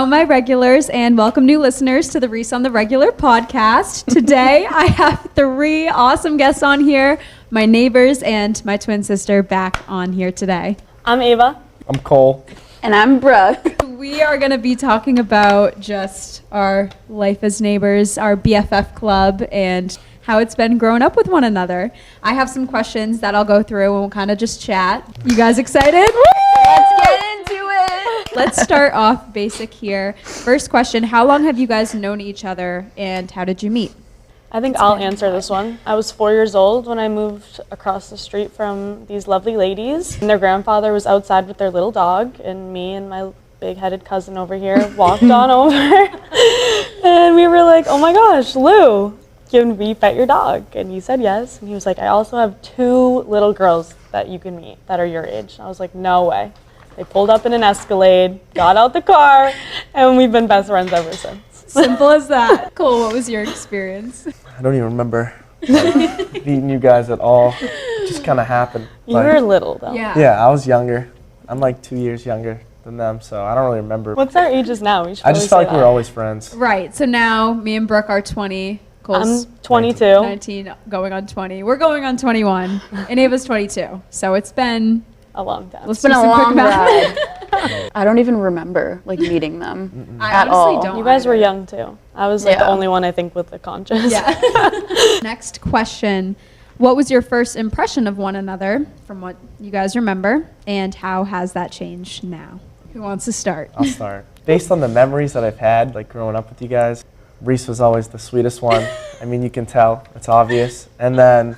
Hello, my regulars, and welcome new listeners to the Reese on the Regular podcast. Today, I have 3 awesome guests on here, my neighbors and my twin sister back on here today. I'm Ava. I'm Cole. And I'm Brooke. We are going to be talking about just our life as neighbors, our BFF Club, and how it's been growing up with one another. I have some questions that I'll go through and we'll kind of just chat. You guys excited? Let's get into it. Let's start off basic here. First question, how long have you guys known each other and how did you meet? I think I'll answer this one. I was 4 years old when I moved across the street from these lovely ladies. And their grandfather was outside with their little dog, and me and my big-headed cousin over here walked on over. And we were like, oh my gosh, Lou, can we pet your dog? And he said yes. And he was like, I also have 2 little girls that you can meet that are your age. And I was like, no way. They pulled up in an Escalade, got out the car, and we've been best friends ever since. Simple as that. Cole, what was your experience? I don't even remember meeting you guys at all. It just kind of happened. You were little, though. Yeah, I was younger. I'm like 2 years younger than them, so I don't really remember. What's our ages now? We should I just felt like we were always friends. Right, so now me and Brooke are 20. Cole's I'm 22. 19, going on 20. We're going on 21, and Ava's 22. So it's been a long time. Let's It's been do a some quick long math. ride. I don't even remember meeting them I at honestly all. don't. You guys were either. young, too. I was the Yeah. only one, I think, with the conscience. Yeah. Next question. What was your first impression of one another from what you guys remember, and how has that changed now? Who wants to start? I'll start. Based on the memories that I've had, like growing up with you guys, Reese was always the sweetest one. I mean, you can tell. It's obvious. And then,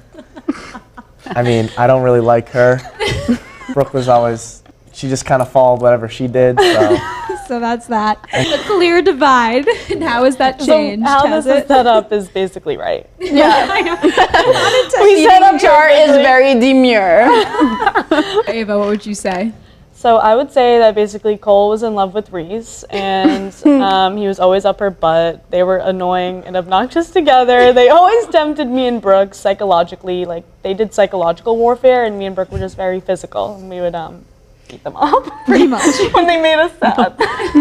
I mean, I don't really like her. Brooke was always, she just kind of followed whatever she did, so. So that's that. The clear divide. And how has that changed? So how Has this is it? set up is basically right. Yeah. I know. We set up chart is very demure. Ava, what would you say? So I would say that basically Cole was in love with Reese, and he was always up her butt. They were annoying and obnoxious together. They always tempted me and Brooke psychologically. Like, they did psychological warfare, and me and Brooke were just very physical, and we would beat them up. Pretty much. When they made us sad.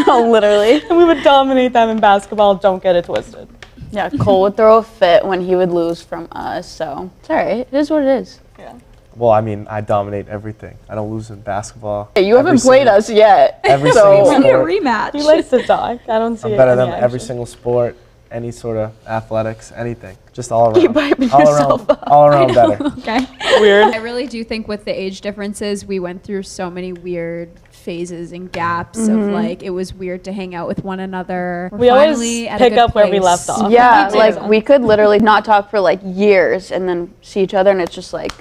No, literally. And we would dominate them in basketball. Don't get it twisted. Yeah, Cole would throw a fit when he would lose from us, so it's all right. It is what it is. Yeah. Well, I mean, I dominate everything. I don't lose in basketball. Hey, you haven't Every played single- us yet. Every so single We need a sport. rematch. He likes to talk. I don't see I'm it better in than the every action. single sport, any sort of athletics, anything. Just all around. Keep hyping all yourself around, up. all around better. Okay. Weird. I really do think with the age differences, we went through so many weird phases and gaps of like, it was weird to hang out with one another. We're We always finally at a pick good up where we place. left off. Yeah, Me too. like we could literally not talk for like years and then see each other and it's just like,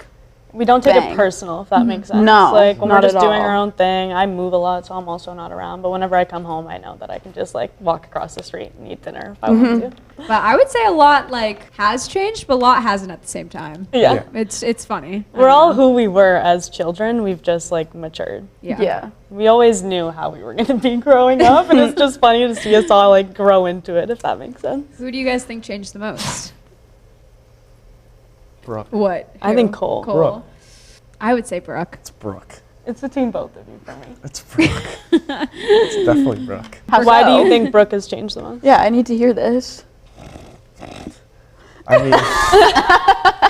We don't take Bang. it personal, if that makes sense. No, Like, when not we're just at doing all. our own thing, I move a lot, so I'm also not around. But whenever I come home, I know that I can just, like, walk across the street and eat dinner if I want to. But I would say a lot like has changed, but a lot hasn't at the same time. Yeah. It's funny. We're all who we were as children. We've just, like, matured. yeah. We always knew how we were going to be growing up, and it's just funny to see us all, like, grow into it, if that makes sense. Who do you guys think changed the most? Brooke. What? I think Cole. Brooke. I would say Brooke. It's Brooke. It's between both of you for me. It's Brooke. It's definitely Brooke. How Why do so? you think Brooke has changed the most? Yeah, I need to hear this. I mean,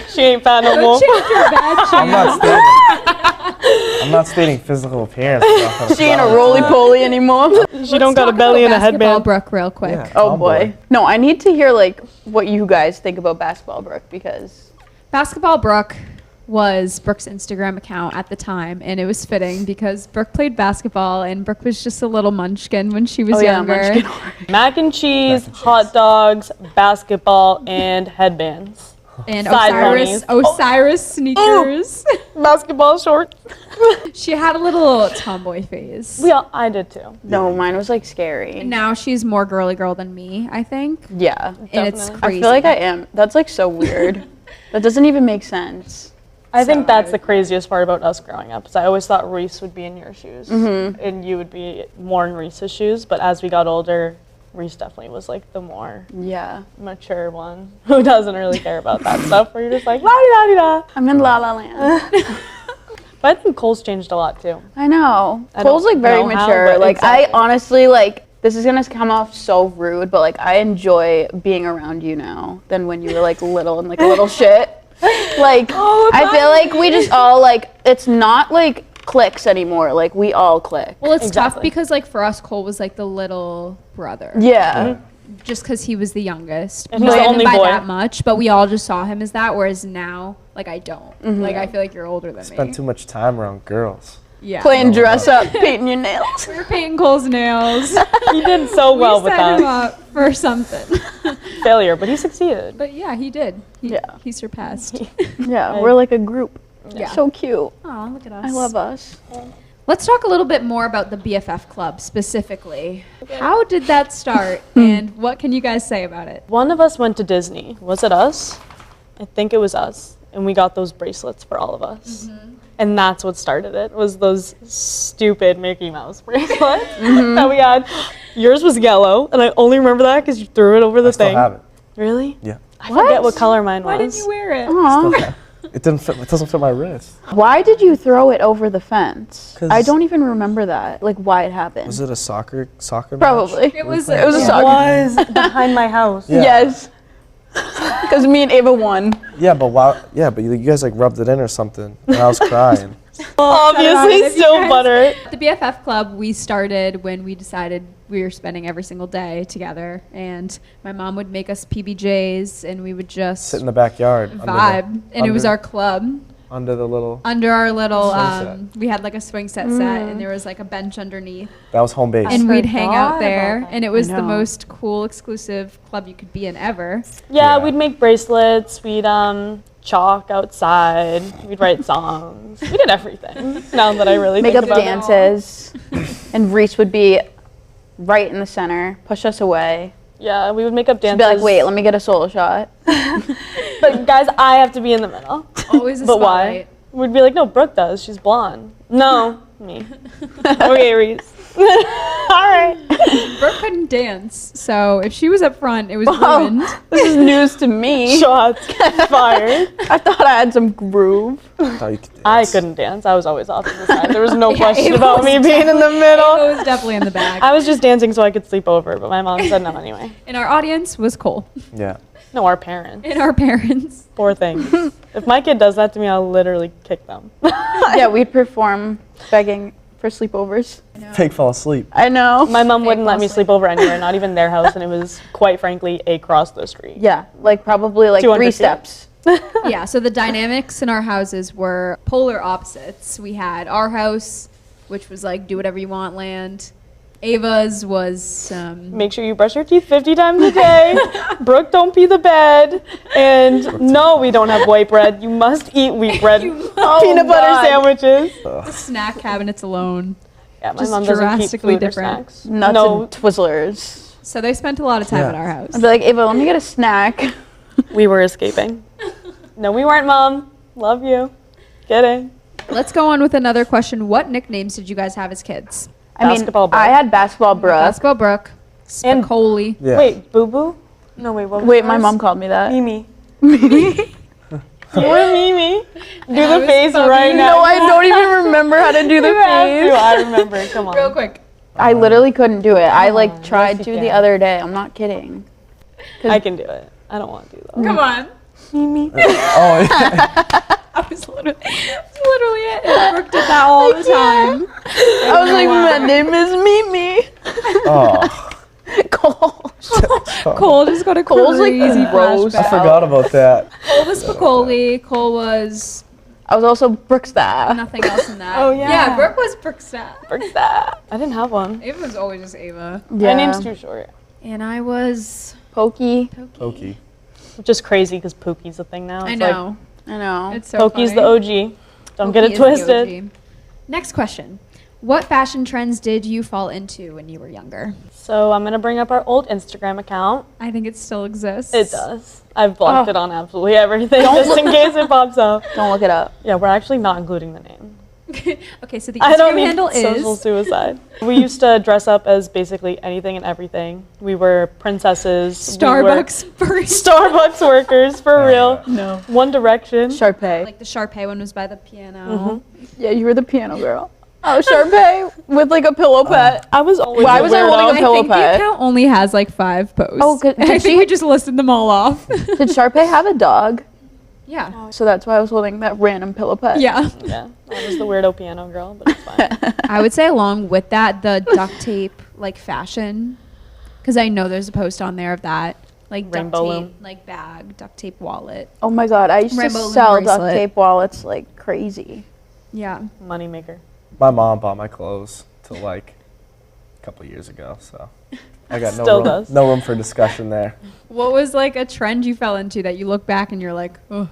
She ain't fat no more. Change your bad I'm not stating physical appearance. I'm not gonna She ain't a stop. roly-poly anymore. She don't got a belly and a headband. Brooke, real quick. Yeah, Oh tomboy. boy. No, I need to hear like what you guys think about basketball, Brooke, because Basketball Brooke was Brooke's Instagram account at the time, and it was fitting because Brooke played basketball, and Brooke was just a little munchkin when she was younger. munchkin. Mac and cheese, Mac and cheese. hot dogs, basketball, and headbands. And Side Osiris ponies. sneakers. Basketball shorts. She had a little tomboy phase. I did too. no, mine was like scary. And now she's more girly girl than me, I think. Yeah. And it's Definitely. crazy. I feel like I am. That's like so weird. That doesn't even make sense. I think So that's the craziest part about us growing up. Because I always thought Reese would be in your shoes, Mm-hmm. and you would be more in Reese's shoes. But as we got older, Reese definitely was like the more Yeah. mature one who doesn't really care about that stuff. Where you're just like la di da di da. I'm in La La Land. But I think Cole's changed a lot too. I know. I Cole's don't like very know how, mature. but like exactly. I honestly like this is gonna come off so rude, but like I enjoy being around you now than when you were like little and like a little shit. Like I feel like we just all like it's not like cliques anymore. Like we all click. Well, it's tough because like for us, Cole was like the little brother. Yeah. Just because he was the youngest. And We he's the didn't only by boy. that much, but we all just saw him as that. Whereas now, like I don't. Like I feel like you're older than Spend me. too much time around girls. Yeah. Playing dress up, painting your nails. We were painting Cole's nails. He did so well we with set him that. up for something. Failure, but he succeeded. But yeah, he did. Yeah. He surpassed. Yeah, we're like a group. Yeah. So cute. Oh, look at us. I love us. Let's talk a little bit more about the BFF Club specifically. How did that start, and what can you guys say about it? One of us went to Disney. Was it us? I think it was us. And we got those bracelets for all of us. And that's what started it, was those stupid Mickey Mouse bracelets that we had. Yours was yellow, and I only remember that because you threw it over the I still thing. have it. Really? Yeah. I forget what color mine was. Why didn't you wear it? Aw. It didn't fit. It doesn't fit my wrist. Why did you throw it over the fence? 'Cause- I don't even remember that. Like why it happened. Was it a soccer match? Probably. It was It was a It soccer. was behind my house. Yeah. Yes. Because me and Ava won. Yeah, but you guys like rubbed it in or something, and I was crying. Obviously, If you still guys- butter. The BFF Club, we started when we decided we were spending every single day together, and my mom would make us PBJs, and we would just Sit in the backyard. vibe, and it was our club. under the little. Under our little, Swing we had like a swing set set, and there was like a bench underneath, That was home base. and we'd hang out forgot there, about that. and it was I the know. most cool, exclusive club you could be in ever. Yeah, Yeah. we'd make bracelets. We'd chalk outside. We'd write songs. We did everything. Now that I really Make think up about dances. And Reese would be right in the center, push us away. it. Yeah, we would make up She'd dances. be like, wait, let me get a solo shot. But guys, I have to be in the middle. Always a But why? spotlight. We'd be like, no, Brooke does. She's blonde. No, me. Okay, Reese. All right. Brooke couldn't dance, so if she was up front, it was Oh. ruined. This is news to me. Shots fired. I thought I had some groove. Thought you could I dance. couldn't dance. I was always off to the side. There was no Yeah, question Ava about me was being in the middle. It was definitely in the back. I was just dancing so I could sleep over, but my mom said no anyway. And our audience was Cole Yeah. No, our parents. and our parents. Poor things. If my kid does that to me, I'll literally kick them. Yeah, we'd perform begging for sleepovers. Pig fell asleep. I know. My mom wouldn't let me mostly. sleep over anywhere, not even their house, and it was quite frankly across the street. Yeah, like probably like 200 3 feet. steps. Yeah, so the dynamics in our houses were polar opposites. We had our house, which was like do whatever you want land. Ava's was Make sure you brush your teeth 50 times a day. Brooke, don't pee the bed. And no, we don't have white bread. You must eat wheat bread. Peanut butter God. sandwiches. the snack cabinets alone. Yeah, my Just mom doesn't keep drastically food or different. snacks. Nuts No, and Twizzlers. So they spent a lot of time Yeah. at our house. I'd be like, Ava, let me get a snack. we were escaping. No, we weren't, Mom. Love you. Kidding. Let's go on with another question. What nicknames did you guys have as kids? I mean, Basketball Brooke. I had basketball Brooke. Basketball Brooke, And- Spicoli. Yeah. Wait, Boo Boo? No, wait, what was Wait, my yours? mom called me that. Mimi. We're Mimi. Do I the was face Bubby. right now. No, I don't even remember how to do the You have to. face. I remember. Come on. Real quick. I literally couldn't do it. I like on, tried yes, to you the can. other day. I'm not kidding. I can do it. I don't want to though. Come on. Mimi. Oh, yeah. I was literally it. And Brooke did that all the time. I was like, my name is Mimi. Oh. Cole. Cole just got a Cole's, like, crazy gross. I flashback. forgot about that. Cole was Spicoli. Cole was I was also Brooke Staff. nothing else in that. Oh, yeah. Yeah, Brooke was Brooke's dad. Brooke's that. I didn't have one. Ava was always just Ava. My name's too short. And I was Pokey. Pokey. Which is crazy because Pookie's a thing now. I It's know. I know. It's so Like, Pokie's funny. the OG. Don't get Pokey it is the twisted. OG. Next question. What fashion trends did you fall into when you were younger? So I'm going to bring up our old Instagram account. I think it still exists. It does. I've blocked Oh. it on absolutely everything just in case it pops up. Don't look it up. Yeah, we're actually not including the name. Okay, so the I don't Instagram need handle social is suicide. We used to dress up as basically anything and everything. We were princesses. Starbucks first. Starbucks workers, for real. No. One Direction. Sharpay. Like the Sharpay one was by the piano. Yeah, you were the piano girl. Oh, Sharpay with like a pillow pet. I was always Why a was I holding a weirdo. pillow I think the pet? account only has like 5 posts. Oh, good. I think we just listed them all off. Did Sharpay have a dog? Yeah. So that's why I was holding that random pillow pet. Yeah. Yeah, I was the weirdo piano girl, but it's fine. I would say along with that, the duct tape like fashion, because I know there's a post on there of that. Like Rainbow duct tape, loom. like bag, duct tape wallet. Oh my god, I used Rainbow to loom sell duct bracelet. tape wallets like crazy. Yeah. Moneymaker. My mom bought my clothes till like a couple years ago, so I got Still room, does. no room for discussion there. What was like a trend you fell into that you look back and you're like, oh,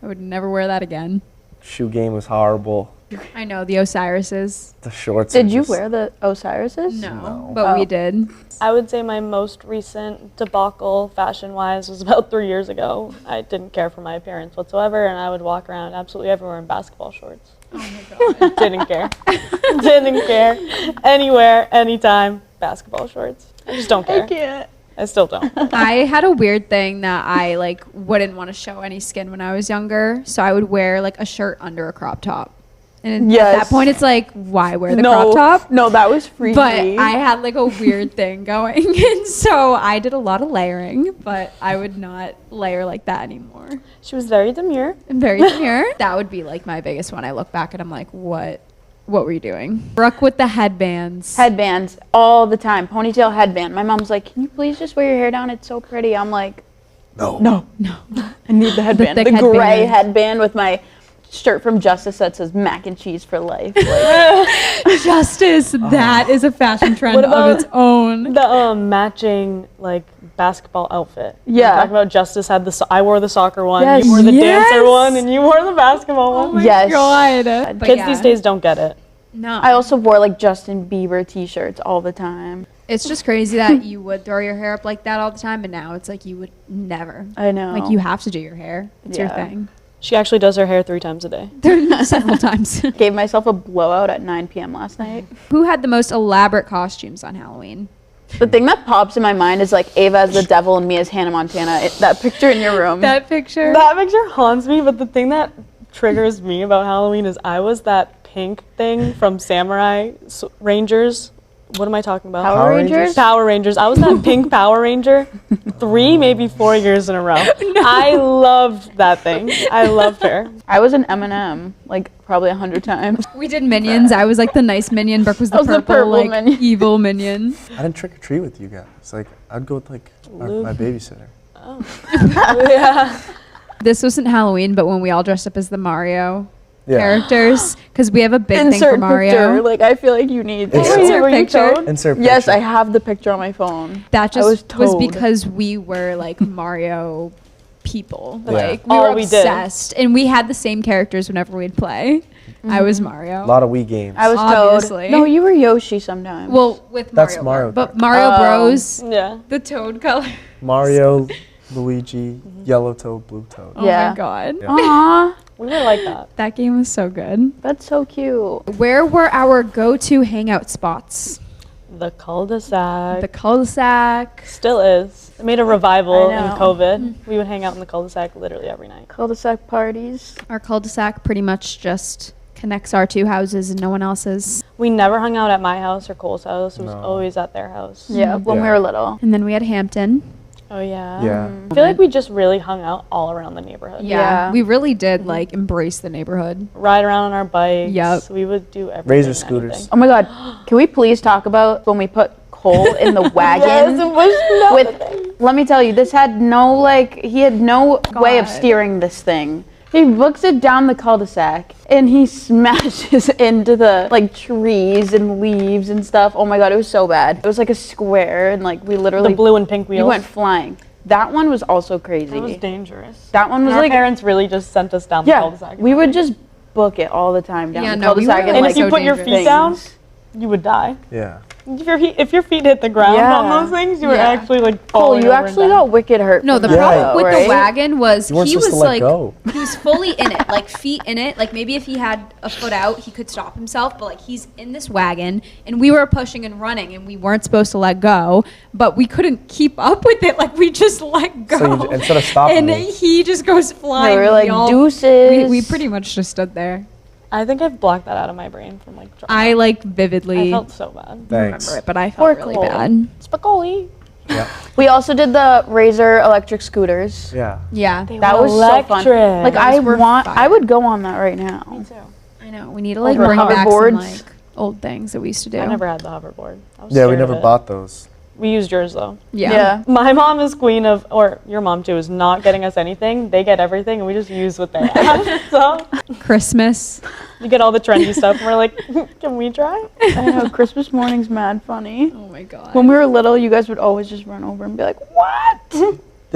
I would never wear that again? Shoe game was horrible. I know, the Osiris's. The shorts. Did are you just- wear the Osiris's? No, No. but we Oh. did. I would say my most recent debacle fashion-wise was about 3 years ago. I didn't care for my appearance whatsoever, and I would walk around absolutely everywhere in basketball shorts. Oh my god. Didn't care. Didn't care. Anywhere, anytime, basketball shorts. I just don't care. I can't. I still don't. I had a weird thing that I like wouldn't want to show any skin when I was younger, so I would wear like a shirt under a crop top. And at Yes. that point, it's like, why wear the crop top? No, that was freaky. But I had like a weird thing going, and so I did a lot of layering, but I would not layer like that anymore. She was very demure. I'm very demure. That would be like my biggest one. I look back and I'm like, what were you doing? Brooke with the headbands. Headbands all the time. Ponytail headband. My mom's like, can you please just wear your hair down? It's so pretty. I'm like, no. I need the headband. thick The gray headband. headband with my shirt from Justice that says mac and cheese for life. Like, Justice. That is a fashion trend What of about its own. The matching like basketball outfit. Yeah. Talk about Justice had the. I wore the soccer one. Yes. You wore the Yes. dancer one, and you wore the basketball Oh one. my Yes. god. But Kids yeah. these days don't get it. No. I also wore like Justin Bieber t-shirts all the time. It's just crazy that you would throw your hair up like that all the time, but now it's like you would never. I know. Like you have to do your hair. It's your Yeah. thing. She actually does her hair 3 times a day. Several times. Gave myself a blowout at 9 p.m. last night. Who had the most elaborate costumes on Halloween? The thing that pops in my mind is like Ava as the devil and me as Hannah Montana. That picture in your room. That picture. That picture haunts me, but the thing that triggers me about Halloween is I was that pink thing from Samurai Rangers. What am I talking about? Power Rangers? Power Rangers. I was that pink Power Ranger 3, maybe 4 years in a row. I loved that thing. I loved her. I was an M&M like probably 100 times. We did minions. I was like the nice minion. Brooke was the I was the purple, purple like minion. evil minion. I didn't trick or treat with you guys. Like I'd go with like my babysitter. Yeah. This wasn't Halloween, but when we all dressed up as the Mario Yeah. characters, because we have a big thing for Insert Mario. picture. Like I feel like you need. Insert- this. Insert Were you picture. Toad? Insert Yes, picture. I have the picture on my phone. That I just was was Toad. because we were like Mario people. Yeah. Like we All were we did. obsessed, and we had the same characters whenever we'd play. I was Mario. A lot of Wii games. I was Obviously. Toad. No, you were Yoshi sometimes. Well, with That's Mario, Mario but Kart. Mario Oh. Bros. Yeah. The Toad color. Mario, Luigi, Yellow Toad, Blue Toad. Oh Yeah. my god, Yeah. Aww, We were like that. that game was so good. that's so cute. Where were our go-to hangout spots? The cul-de-sac. The cul-de-sac. Still is. It made a revival I in know. COVID. We would hang out in the cul-de-sac literally every night. Cul-de-sac parties. Our cul-de-sac pretty much just connects our 2 houses and no one else's. We never hung out at my house or Cole's house. It was No. always at their house. Yeah, when we Yeah. were little. And then we had Hampton. Oh, yeah. Yeah. I feel like we just really hung out all around the neighborhood. Yeah. We really did like embrace the neighborhood. Ride around on our bikes. Yup. We would do everything. Razor and scooters. anything. Oh my god, can we please talk about when we put Cole in the wagon? With, let me tell you, this had no like, he had no way of God. steering this thing. He books it down the cul-de-sac and he smashes into the like trees and leaves and stuff. Oh my god, it was so bad. It was like a square and like we The literally blue and pink we wheels. went flying. That one was also crazy. That was dangerous. That one was Our like, parents really just sent us down the yeah, cul-de-sac. we would just book it all the time down Yeah, the no, we cul-de-sac were, and And like, if you so put your dangerous. feet down, you would die. Yeah. If your feet hit the ground Yeah. on those things, you were Yeah. actually like Cole, falling you over and actually dying. got wicked hurt. No, from the that, problem though, with right? the wagon was You weren't he supposed was to let like go. he was fully in it, like feet in it. Like maybe if he had a foot out, he could stop himself. But like he's in this wagon, and we were pushing and running, and we weren't supposed to let go, but we couldn't keep up with it. Like we just let go. So you, instead of stopping and me, he just goes flying. They were like all- deuces. We pretty much just stood there. I think I've blocked that out of my brain from like drama. I like vividly I felt so bad. Thanks. remember it, but I Poor felt really Cole. bad. Spicoli. Yeah. We also did the Razor electric scooters. Yeah. Yeah, That was so fun. Like Those were fire. I would go on that right now. Me too. I know. We need to like Over bring back some hoverboards. like old things that we used to do. I never had the hoverboard. I was Yeah, we scared of never it. bought those. We used yours though. Yeah. My mom is queen of, or your mom too, is not getting us anything. They get everything and we just use what they have. So Christmas. you get all the trendy stuff and we're like, can we try? I know, Christmas morning's mad funny. Oh my god. When we were little, you guys would always just run over and be like, what? Yeah,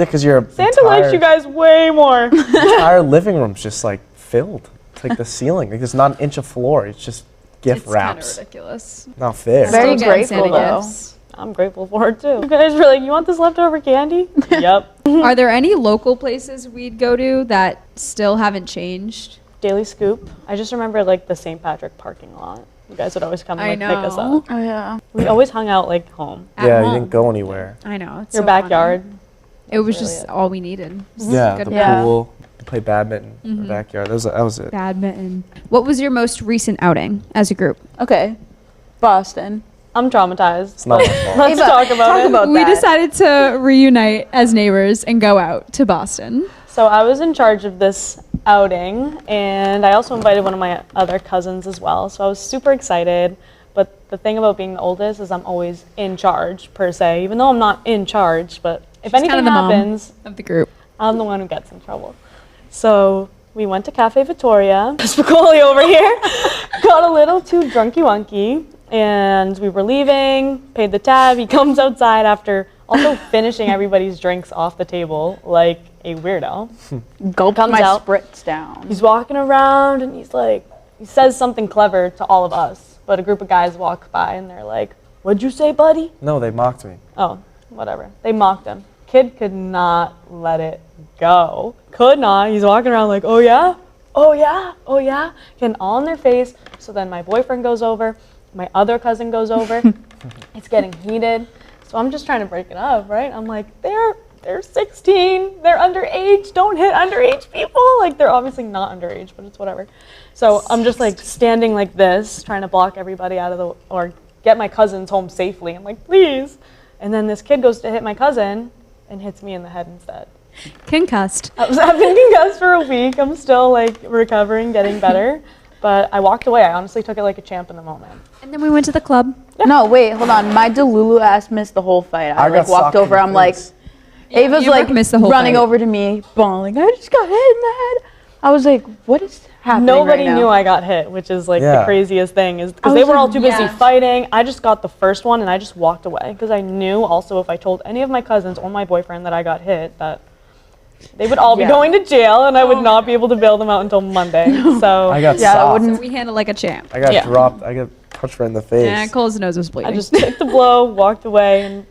because your Santa likes you guys way more. entire living room's just like filled. It's like the ceiling. Like there's not an inch of floor. It's just gift It's kind of wraps. ridiculous. Not fair. Very Still getting grateful, Santa though. gifts. I'm grateful for it too. You guys were like, you want this leftover candy? Yep. Are there any local places we'd go to that still haven't changed? Daily Scoop. I just remember like the St. Patrick parking lot. You guys would always come and I like pick us know. up. Oh, yeah. We always hung out like home. At Yeah, you home. didn't go anywhere. I know. It's Your so funny. backyard. It was really just it. all we needed. Yeah, Good the Yeah. pool, play badminton in the backyard. That was it. badminton. What was your most recent outing as a group? Okay. Boston. I'm traumatized. It's not my fault. Let's Ava, talk about talk it. about We that. decided to reunite as neighbors and go out to Boston. So I was in charge of this outing, and I also invited one of my other cousins as well. So I was super excited. But the thing about being the oldest is I'm always in charge, per se, even though I'm not in charge. But if She's anything kind of the mom happens, of the group. I'm the one who gets in trouble. So we went to Cafe Vittoria. Spicoli over here got a little too drunky wonky, and we were leaving, paid the tab. He comes outside after also finishing everybody's drinks off the table like a weirdo. Gulp Comes my out. spritz down. He's walking around and he's like, he says something clever to all of us, but a group of guys walk by and they're like, "What'd you say, buddy?" No, they mocked me. Oh, whatever. They mocked him. Kid could not let it go. Could not. He's walking around like, "Oh yeah? Oh yeah? Oh yeah?" Getting all in their face. So then my boyfriend goes over. My other cousin goes over. It's getting heated. So I'm just trying to break it up, right? I'm like, they're 16. They're underage. Don't hit underage people. Like, they're obviously not underage, but it's whatever. So I'm just like standing like this, trying to block everybody out of the, or get my cousins home safely. I'm like, please. And then this kid goes to hit my cousin and hits me in the head instead. Concussed. I've been concussed for a week. I'm still like recovering, getting better. But I walked away. I honestly took it like a champ in the moment. And then we went to the club. No, wait, hold on. My Delulu ass missed the whole fight. I like got walked socked in over. the I'm like, face. Ava's you like missed the whole running fight. over to me, bawling. I just got hit in the head. I was like, what is happening? Nobody right now? knew I got hit, which is like the Yeah. craziest thing, is because I they was were like, all too busy yeah. fighting. I just got the first one and I just walked away because I knew also if I told any of my cousins or my boyfriend that I got hit, that they would all be Yeah. going to jail and I would not be able to bail them out until Monday. So I got Yeah, I socked. wouldn't- So we handled like a champ. I got Yeah. dropped. I got punched right in the face. And Cole's nose was bleeding. I just took the blow, walked away, and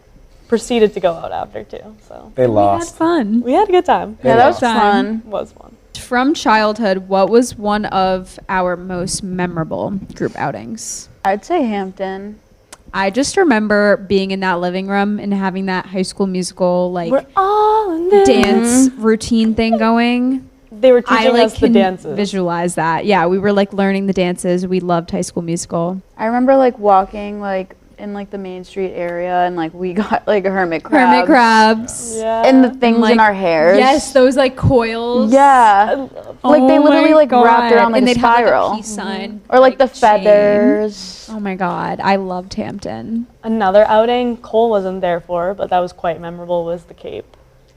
proceeded to go out after too. So They we had lost. fun. we had a good time. They Yeah, that was lost. fun. It was fun. From childhood, what was one of our most memorable group outings? I'd say Hampton. I just remember being in that living room and having that High School Musical like We're all in this. dance routine thing going. They were I teaching like us the can dances. visualize that. Yeah, we were like learning the dances. We loved High School Musical. I remember like walking like in like the Main Street area and like we got like hermit crabs. Hermit crabs. Yeah. And the things like- in our hairs. Yes, those like coils. Yeah. Like they Oh literally my like wrapped God. around like and a they'd spiral. Have, like, a peace sign, Or like the chain. feathers. Oh my God, I loved Hampton. Another outing Cole wasn't there for, but that was quite memorable, was the Cape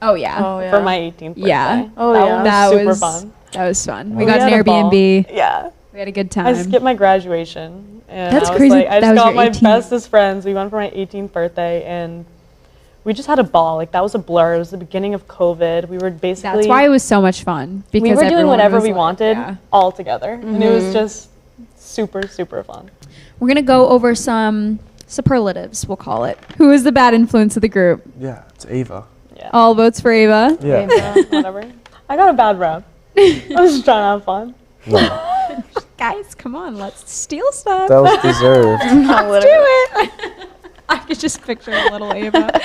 Oh yeah, for my 18th birthday. Yeah. Oh, that yeah. one that was super was fun. That was fun. Oh, We got had an a ball. Airbnb. Yeah. We had a good time. I skipped my graduation. And That's I was crazy. Like, I That just was got your my 18th. bestest friends. We went for my 18th birthday and we just had a ball. Like that was a blur. It was the beginning of COVID. We were basically That's why it was so much fun. Because we were doing everyone whatever was we like- wanted yeah. all together. And it was just super, super fun. We're gonna go over some superlatives. We'll call it. Who is the bad influence of the group? Yeah, it's Ava. Yeah. All votes for Ava. Yeah. Whatever. I got a bad rep. I was just trying to have fun. No, Guys, come on, let's steal stuff. that was deserved. No, literally. I could just picture little Ava.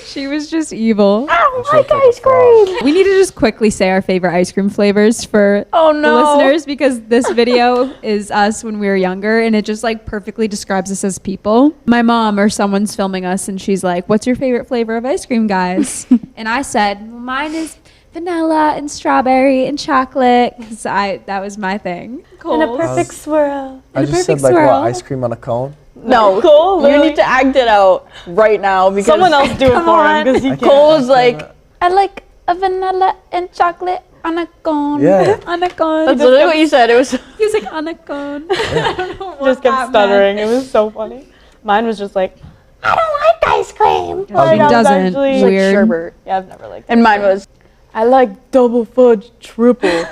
She was just evil. I don't She'll like take a ice cream. We need to just quickly say our favorite ice cream flavors for Oh the no. listeners, because this video is us when we were younger, and it just like perfectly describes us as people. My mom or someone's filming us, and she's like, "What's your favorite flavor of ice cream, guys?" And I said, well, "Mine is vanilla and strawberry and chocolate," because that was my thing. In a perfect swirl. I a just said perfect like swirl. what, ice cream on a cone? No, Cole, you literally- need to act it out right now because Someone else do it Come for on. him because you can't. Cole was like, I like a vanilla and chocolate on a cone. Yeah. On a cone. That's literally what you said. It was. He was like, on a cone. I don't know what Just that kept stuttering. It was so funny. Mine was just like, I don't like ice cream. He Like, I was doesn't. actually- Like Weird. sherbet. Yeah, I've never liked it. And mine was, I like double fudge triple.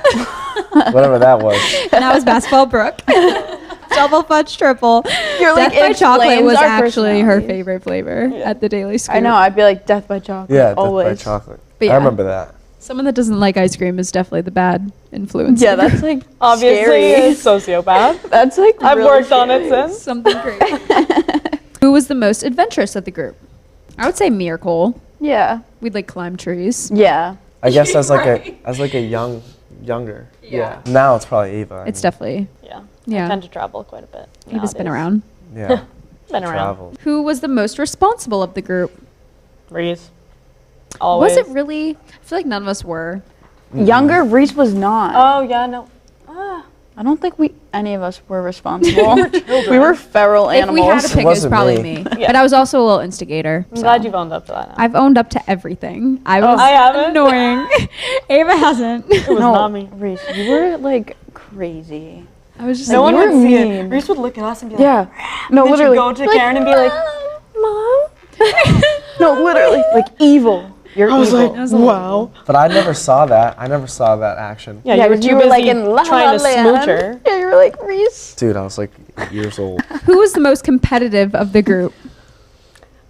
Whatever that was. And that was basketball Brooke. Double fudge triple. You're like, Death by it chocolate explains was our actually her personalities. favorite flavor at the Daily Scoop. I know. I'd be like death by chocolate. Yeah, always. Death by chocolate. But I yeah. remember that. Someone that doesn't like ice cream is definitely the bad influence. Yeah, that's like Obviously, scary. a sociopath. That's like I've really worked on it scary. since. something great. Who was the most adventurous of the group? I would say me or Cole. Yeah. We'd like climb trees. Yeah. I guess as like Right. a younger. Yeah. Now it's probably Ava. I It's mean, Yeah. definitely, I yeah. tend to travel quite a bit. Ava's been nowadays. around. Yeah. Been around. Travel. Who was the most responsible of the group? Reese. Always. Was it really? I feel like none of us were. Younger Reese was not. Oh, yeah, no. Ah. I don't think any of us were responsible. We were feral If we had animals. to pick, it was wasn't probably me. me. But I was also a little instigator. I'm glad you've owned up to that now. I've owned up to everything. I was I haven't? annoying. Ava hasn't. It was no, not me. Reese, you were like crazy. I was just No Like, one you would were see it. mean. Reese would look at us and be like, Yeah. No, then she'd literally. go to Karen and be like, Mom? No, literally. Like evil. You're I was evil. like, wow. But I never saw that. I never saw that action. Yeah, Yeah, you were 'cause too you were busy like in La trying to La Land. smooch her. Yeah, you were like Reese. Dude, I was like 8 years old. Who was the most competitive of the group?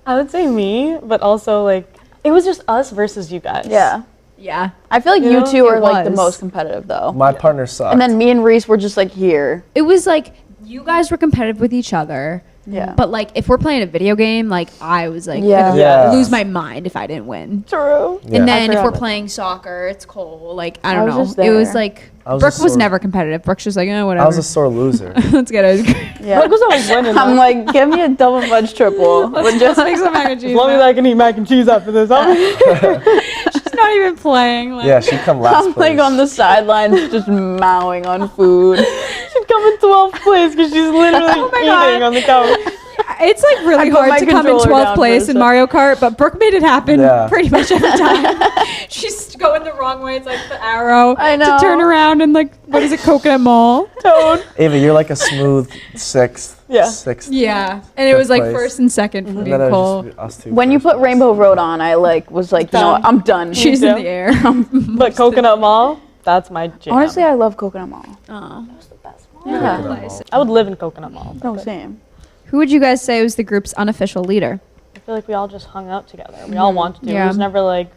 I would say me, but also like, it was just us versus you guys. Yeah. Yeah. I feel like You you know, two it are like the was. most competitive though. My partner sucked. And then me and Reese were just like here. It was like you guys were competitive with each other. Yeah. But like if we're playing a video game, like I was like Yeah. gonna Yeah. lose my mind if I didn't win. True. Yeah. And then if forgot we're about playing soccer, it's Cole. Like I I don't was know. just It was there. like I was Brooke a was sore- never competitive. Brooke's just like, whatever. I was a sore loser. Let's get ice cream. Yeah. Brooke was always winning. I'm though. like, give me a double fudge triple. Let's just make some mac and cheese. As long as I can eat mac and cheese after this, She's not even playing. Like, Yeah, she'd come last I'm place. like on the sidelines just mowing on food. she'd come in 12th place because she's literally eating God. on the couch. It's like really I put my hard to come in controller 12th down place for a in sec. Mario Kart, but Brooke made it happen Yeah. pretty much every time. She's going the wrong way. It's like the arrow I know. to turn around and like, what is it, Coconut Mall? Toad. Ava, you're like a smooth sixth. Yeah. Sixth. Yeah. And it was like Place. first and second for And me then and it Cole. was just us two. When you first put place. Rainbow Road on, I like was like, you know what, Done. I'm done. She's too. in the air. But Coconut Mall, that's my jam. Honestly, I love Coconut Mall. Oh. Yeah. Coconut Mall. I would live in Coconut Mall. No, same. Who would you guys say was the group's unofficial leader? I feel like we all just hung out together. We all wanted to. Yeah. It was never like,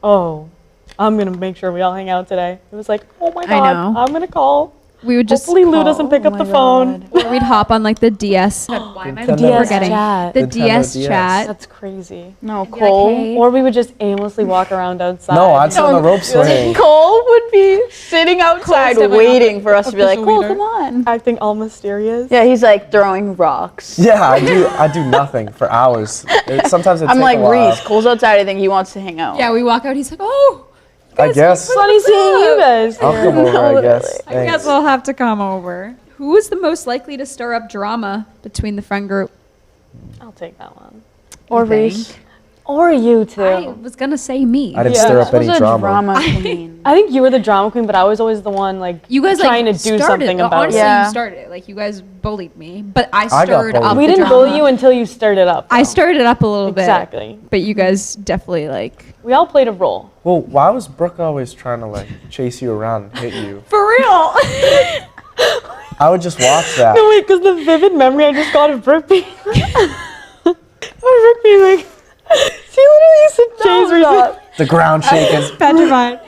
oh, I'm going to make sure we all hang out today. It was like, oh my I God, know. I'm going to call. We would just Hopefully Lou call. doesn't pick Oh up the my phone. God. Or we'd hop on like the DS. Why am I Nintendo forgetting? chat. The Nintendo DS DS. chat. That's crazy. No, Be like, Cole. hey. Or we would just aimlessly walk around outside. No, I'd sit on the rope swing. Cole would be sitting outside definitely waiting not for us to be like, official Cole, leader. come on. acting all mysterious. Yeah, he's like throwing rocks. Yeah, I do nothing for hours. Sometimes it I'm takes like, a while. Reese, Cole's outside. I think he wants to hang out. Yeah, we walk out. He's like, oh, I guess. Funny seeing you guys. I'll come over, I guess. I guess we'll have to come over. Who is the most likely to stir up drama between the friend group? I'll take that one. Or You think? Reese. Or you two. I was gonna say me. I didn't Yeah. stir up This was any a drama. queen. I think you were the drama queen, but I was always the one like You guys trying like to do started, something about honestly, it. Yeah. you started it. Like you guys bullied me, but I got stirred bullied. up. We the didn't drama. bully you until you stirred it up. I though. stirred it up a little Exactly. bit, but you guys definitely like We all played a role. Well, why was Brooke always trying to like chase you around and hit you? for real. I would just watch that. No, wait, because the vivid memory I just got of Brooke being Brooke being like, she literally used to chase Reese. The ground shaking Petrified.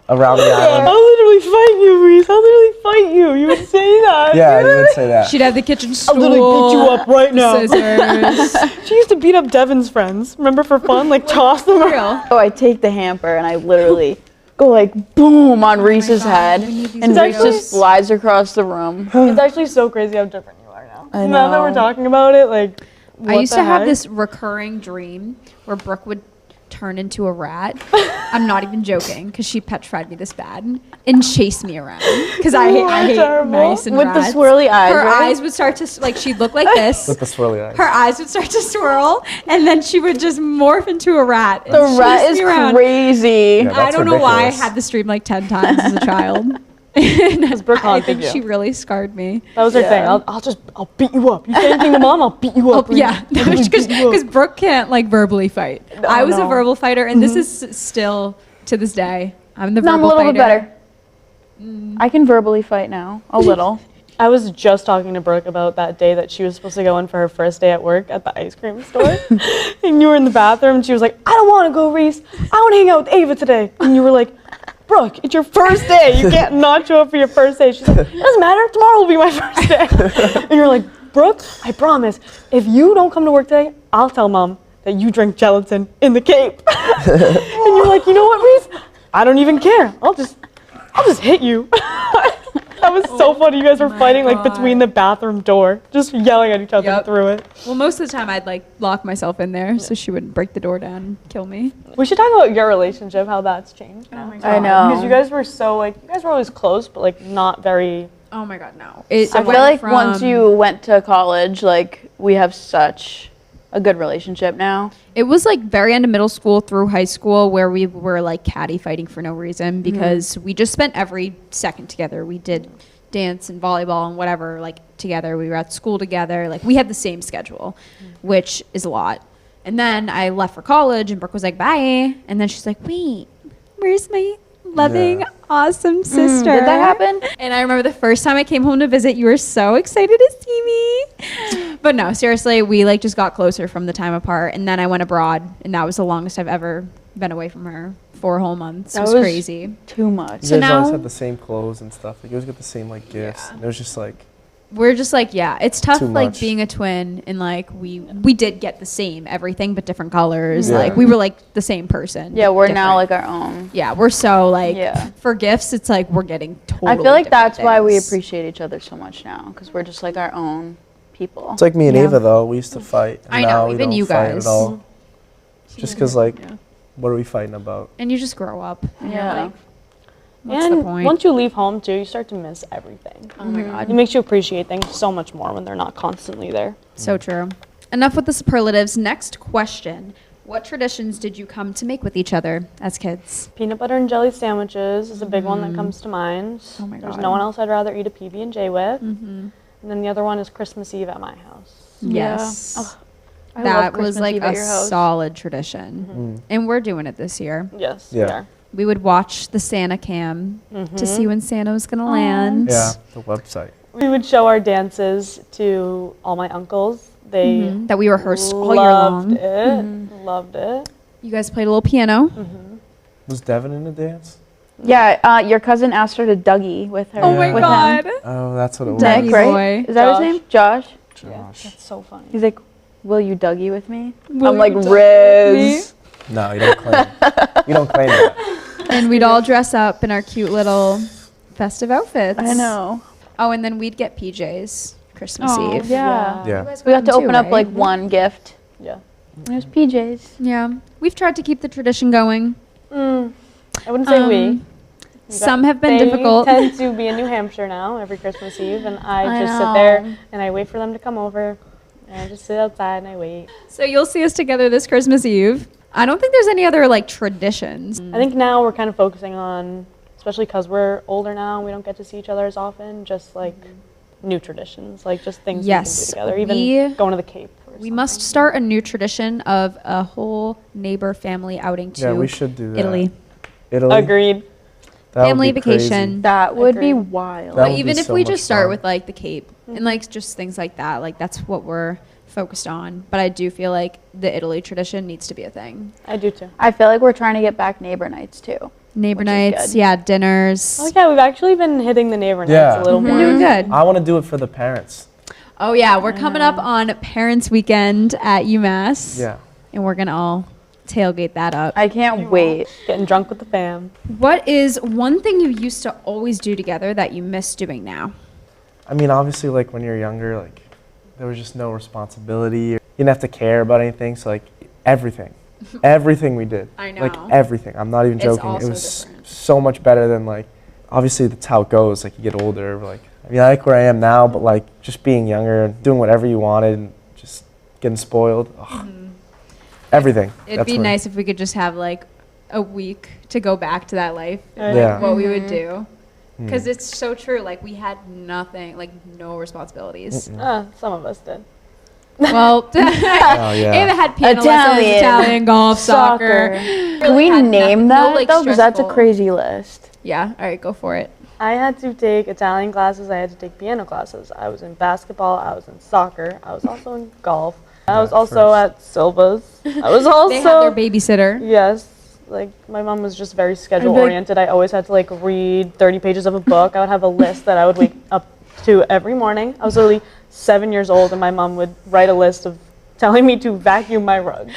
around the I'll island. literally fight you, Reese. I'll literally fight you. You would say that. Yeah, you would say that. She'd have the kitchen stool. I'll literally beat you up right now. Scissors. She used to beat up Devin's friends. Remember, for fun? Like, toss them around. Real. Oh, I take the hamper and I literally go like boom on Reese's head, we need these and Reese videos. just flies across the room. It's actually so crazy how different you are now. I Now that we're know. talking about it, like, I used to what the have heck? this recurring dream where Brooke would turn into a rat. I'm not even joking, because she petrified me this bad and chase me around. Because I hate terrible. mice and With the rats. swirly eyes, Her right? eyes would start to, like, she'd look like this. With the swirly eyes. Her eyes would start to swirl, and then she would just morph into a rat. And The chase rat is me around. crazy. Yeah. I That's don't know why I ridiculous. had this dream like 10 times as a child. Because Brooke I haunted think you. she really scarred me. That was her Yeah. thing. I'll beat you up. You say anything to mom, I'll beat you up. Yeah, because Brooke can't like verbally fight. I was a no. verbal fighter, and this is still to this day. I'm the No, I'm verbal a little fighter. bit better. I can verbally fight now, a little. I was just talking to Brooke about that day that she was supposed to go in for her first day at work at the ice cream store. And you were in the bathroom, and she was like, I don't want to go, Reese. I want to hang out with Ava today. And you were like, Brooke, it's your first day. You can't not show up for your first day. She's like, it doesn't matter. Tomorrow will be my first day. And you're like, Brooke, I promise, if you don't come to work today, I'll tell mom that you drank gelatin in the Cape. And you're like, you know what, Reese? I don't even care. I'll just hit you. That was so funny. You guys were my fighting like God. between the bathroom door, just yelling at each other Yep. through it. Well, most of the time I'd like lock myself in there so she wouldn't break the door down and kill me. We should talk about your relationship, how that's changed now. I know. Because you guys were so like, you guys were always close, but like not very. Oh my God, no. I feel like once you went to college, like we have such a good relationship now. It was like very end of middle school through high school where we were like catty fighting for no reason because we just spent every second together. We did dance and volleyball and whatever like together. We were at school together. Like we had the same schedule, which is a lot. And then I left for college and Brooke was like, bye. And then she's like, wait, where's my loving, Yeah. awesome sister? Did that happen? And I remember the first time I came home to visit, you were so excited to see me. But no, seriously, we like just got closer from the time apart. And then I went abroad, and that was the longest I've ever been away from her. 4 whole months. It That was was- crazy. Too much. You So guys always now- had the same clothes and stuff. Like you always get the same like gifts. And it was just like We're just like, yeah, it's tough Too like much. being a twin and like we did get the same everything but different colors. Yeah. Like we were like the same person. Yeah, we're now different. like our own. Yeah, we're so like Yeah. for gifts it's like we're getting totally I feel like different that's why we things. appreciate each other so much now, because we're just like our own people. it's like me and Yeah. Ava though. We used to fight. And I know, now we even don't you fight guys. at all. Just because like, Yeah. what are we fighting about? And you just grow up. And you're Yeah. like, what's and the point? once you leave home too, you start to miss everything. Oh my God. It makes you appreciate things so much more when they're not constantly there. So true. Enough with the superlatives. Next question. What traditions did you come to make with each other as kids? Peanut butter and jelly sandwiches is a big one that comes to mind. Oh my There's God. no one else I'd rather eat a PB&J with. Mm-hmm. And then the other one is Christmas Eve at my house. Yeah. Yes. Oh, I love that was Christmas like Eve at a your house. solid tradition. Mm. And we're doing it this year. Yes, we Yeah. are. We would watch the Santa cam to see when Santa was going to land. Yeah, the website. We would show our dances to all my uncles. They Mhm. That we rehearsed all year loved long. it. Loved it. You guys played a little piano. Was Devin in the dance? Yeah, your cousin asked her to Dougie with her. Oh my with God. Him. Oh, that's what it was. Dougie Nick, right? boy. Is that his name? Josh. Yeah, Josh. that's so funny. He's like, will you Dougie with me? Will I'm like, you Dougie with Riz. No, you don't claim. You don't claim that. And we'd all dress up in our cute little festive outfits. I know. Oh, and then we'd get PJs Christmas Oh, Eve. yeah. Yeah. We got to them too, open up right? like one gift. Yeah. And it was PJs. Yeah. We've tried to keep the tradition going. I wouldn't say we. Some have been They difficult. tend to be in New Hampshire now every Christmas Eve, and I I just know. sit there and I wait for them to come over. And I just sit outside and I wait. So you'll see us together this Christmas Eve. I don't think there's any other like traditions. I think now we're kind of focusing on, especially because we're older now, we don't get to see each other as often, just like new traditions, like just things Yes, we can do together, even we- going to the Cape. Or We something. must start a new tradition of a whole neighbor family outing to Yeah, we should do that. Italy. Italy. Agreed. That would Family be crazy. vacation. That would be Agreed. wild. That But would even be if so we much just start fun. with like the Cape and like just things like that, like that's what we're focused on. But I do feel like the Italy tradition needs to be a thing. I do too. I feel like we're trying to get back neighbor nights too. Neighbor Which is nights, good. yeah, dinners. Oh yeah, we've actually been hitting the neighbor nights Yeah. a little We're more. doing good. I want to do it for the parents. Oh yeah, we're coming up on Parents Weekend at UMass. Yeah. And we're gonna all tailgate that up. I can't wait. Getting drunk with the fam. What is one thing you used to always do together that you miss doing now? I mean, obviously, like when you're younger, like there was just no responsibility. You didn't have to care about anything. So like everything we did. I know. Like everything. I'm not even It's joking. all It so was different. so much better than like, obviously that's how it goes. Like you get older. Like I mean, I like where I am now, but like just being younger and doing whatever you wanted and just getting spoiled. Ugh. Everything. It'd That's be what- nice if we could just have like a week to go back to that life. And, Yeah. like, what we would do. Mm. Because it's so true. Like we had nothing, like no responsibilities. Some of us did. Well, Oh, yeah. Ava had piano lessons, Italian, golf, soccer. Can we had name no, that like, though? Because that's a stressful- crazy list. Yeah. All right, go for it. I had to take Italian classes. I had to take piano classes. I was in basketball. I was in soccer. I was also in golf. I was also at Silva's. I was also They had their babysitter. Yes. Like my mom was just very schedule oriented. I always had to like read 30 pages of a book. I would have a list that I would wake up to every morning. I was literally 7 years old and my mom would write a list of telling me to vacuum my rugs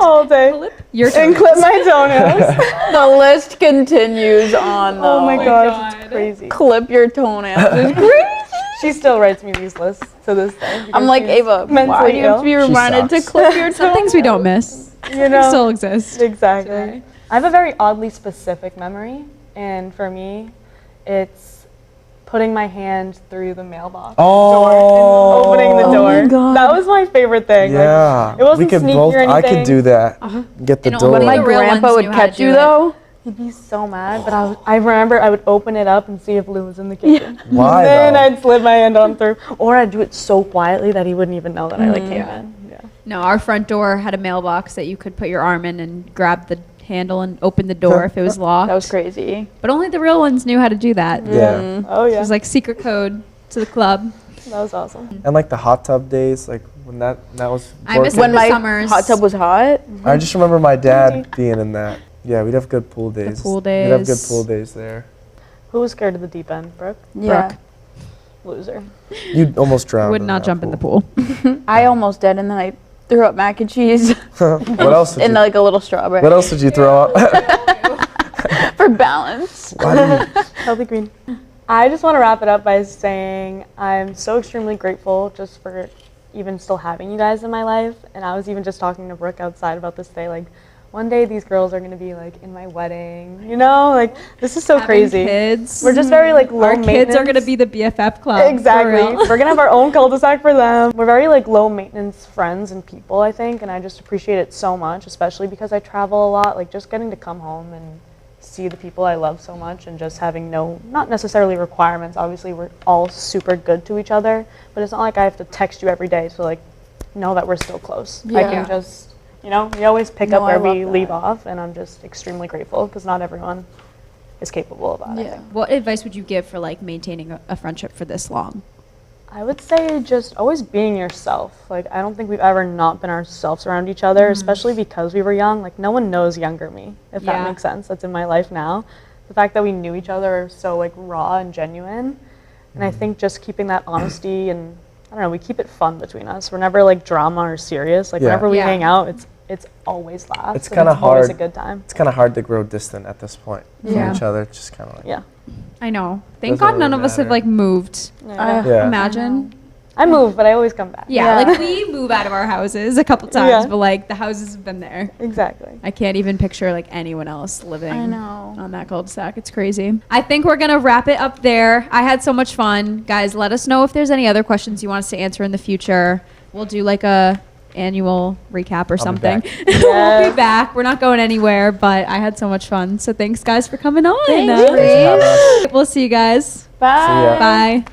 all day Your and turn. clip my toenails. The list continues on. Oh my though. gosh, it's crazy. Clip your toenails. It's crazy. She still writes me these lists to this day. I'm because like, she's Ava, why mentally do you have to be She reminded to sucks. clip your Some toenails? things we don't miss. You know, Still exist. exactly. today. I have a very oddly specific memory, and for me, it's putting my hand through the mailbox door and opening the Oh door. my God. That was my favorite thing. Yeah. Like, it wasn't we could sneaky both. or I anything. could do that. Get the And door. only When my the real grandpa ones would knew how to catch do you it. though, He'd be so mad, but I remember I would open it up and see if Lou was in the kitchen. Why Then though? I'd slip my hand on through, or I'd do it so quietly that he wouldn't even know that I like came in. Yeah. No, our front door had a mailbox that you could put your arm in and grab the handle and open the door if it was locked. that was crazy. But only the real ones knew how to do that. Yeah. Oh It yeah. was like secret code to the club. That was awesome. And like the hot tub days, like when that was. I miss working. When the my summers. hot tub was hot. I just remember my dad being in that. Yeah, we'd have good pool days. pool We'd have good days. pool days there. Who was scared of the deep end, Brooke? Yeah. Loser. You almost drowned. Would not that jump in the pool. I almost did, and then I threw up mac and cheese What else did and you? like a little strawberry What else did you throw up? for balance. Why do you- Healthy green. I just want to wrap it up by saying I'm so extremely grateful just for even still having you guys in my life. And I was even just talking to Brooke outside about this day. Like, one day these girls are going to be like in my wedding. You know, like this is so Having crazy. Kids. We're just very like low Our kids are going to maintenance. be the BFF Club. for Exactly. real. We're gonna have our own cul-de-sac for them. We're very like low maintenance friends and people, I think, and I just appreciate it so much, especially because I travel a lot. Like just getting to come home and see the people I love so much and just having not necessarily requirements. Obviously we're all super good to each other, but it's not like I have to text you every day to like know that we're still close. I Yeah. can just, we always pick No, up I where we love leave that. off, and I'm just extremely grateful because not everyone is capable of that. I Yeah. think. What advice would you give for like maintaining a friendship for this long? I would say just always being yourself. Like, I don't think we've ever not been ourselves around each other, especially because we were young. Like, no one knows younger me, if Yeah. that makes sense. That's in my life now. The fact that we knew each other so, like, raw and genuine. And I think just keeping that honesty and, I don't know, we keep it fun between us. We're never, like, drama or serious. Like, Yeah. whenever we Yeah. hang out, it's always laughs. It's and kinda always a hard. good time. It's kind of hard to grow distant at this point from Yeah. each other. It's just kind of like. Yeah. I know. Thank Doesn't God none really of us have matter. like moved. Yeah. Imagine. I move, but I always come back. Yeah, Yeah. like we move out of our houses a couple times, Yeah. but like the houses have been there. Exactly. I can't even picture like anyone else living I know. on that cul-de-sac. It's crazy. I think we're going to wrap it up there. I had so much fun. Guys, let us know if there's any other questions you want us to answer in the future. We'll do like a annual recap or I'll be something. back. We'll Yes. be back. We're not going anywhere, but I had so much fun. So thanks guys for coming on. Thanks, Thanks for having us. We'll see you guys. Bye. See ya. Bye.